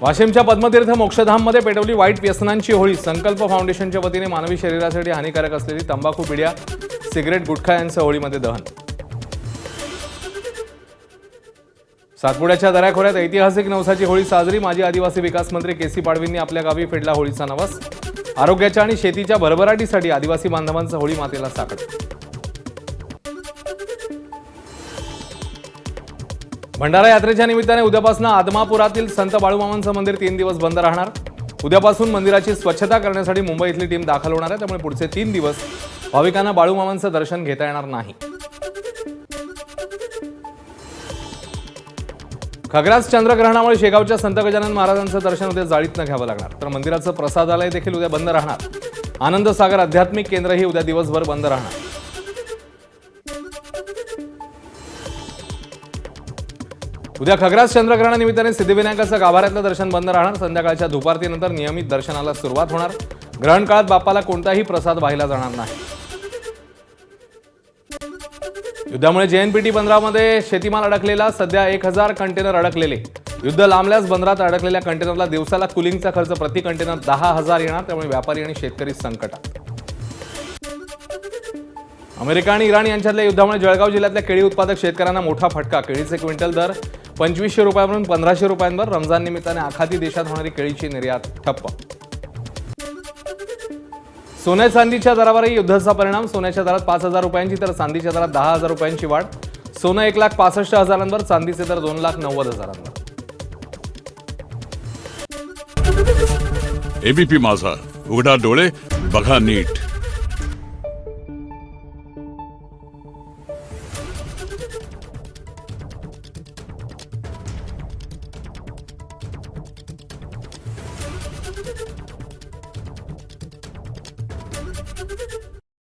वाशिमच्या पद्मतीर्थ मोक्षधाममध्ये पेटवली वाईट व्यसनांची होळी। संकल्प फाउंडेशनच्या वतीने मानवी शरीरासाठी हानिकारक असलेली तंबाखू, बिड्या, सिगरेट, गुटखा यांचं होळीमध्ये दहन। सातपुड्याच्या दऱ्याखोऱ्यात ऐतिहासिक नवसाची होळी साजरी। माजी आदिवासी विकास मंत्री केसी पाडवींनी आपल्या गावी फेडला होळीचा नवस। आरोग्याच्या आणि शेतीच्या भरभराटीसाठी आदिवासी बांधवांचं होळी मातेला साकडं। भंडारा यात्रेच्या निमित्ताने उद्यापासून आदमापुरातील संत बाळूमामांचं मंदिर 3 दिवस बंद राहणार। उद्यापासून मंदिराची स्वच्छता करण्यासाठी मुंबईतली टीम दाखल होणार आहे, त्यामुळे पुढचे 3 दिवस भाविकांना बाळूमामांचं दर्शन घेता येणार नाही। खग्रास चंद्रग्रहणामुळे शेगावच्या संत गजानन महाराजांचं दर्शन उद्या जाळीतनं घ्यावं लागणार, तर मंदिराचं प्रसादालय देखील उद्या बंद राहणार। आनंद सागर आध्यात्मिक केंद्रही उद्या दिवसभर बंद राहणार। उद्या खग्रास चंद्रग्रहणानिमित्ताने सिद्धिविनायकाचं गाभाऱ्यातलं दर्शन बंद राहणार। संध्याकाळच्या दुपारतीनंतर नियमित दर्शनाला सुरुवात होणार। ग्रहण काळात बाप्पाला कोणताही प्रसाद वाहिला जाणार नाही। युद्धामुळे JNPT बंदरामध्ये शेतीमाल अडकलेला, सध्या 1000 कंटेनर अडकलेले। युद्ध लांबल्यास बंदरात अडकलेल्या कंटेनरला दिवसाला कुलिंगचा खर्च प्रति कंटेनर 10,000 येणार, त्यामुळे व्यापारी आणि शेतकरी संकटात। अमेरिका आणि इराण यांच्यातल्या युद्धामुळे जळगाव जिल्ह्यातल्या केळी उत्पादक शेतकऱ्यांना मोठा फटका। केळीचे क्विंटल दर 2500 रुपयांवरून 1500 रुपयांवर। रमजान निमित्ताने आखाती देशात होणारी केळीची निर्यात ठप्प। सोन्या चांदीच्या दरावरही युद्धाचा परिणाम। सोन्याच्या दरात 5000 रुपयांची तर चांदीच्या दरात 10,000 रुपयांची वाढ। सोनं 1,65,000 चांदीचे दर 2,90,000। एबीपी माझा, उघडा डोळे बघा नीट।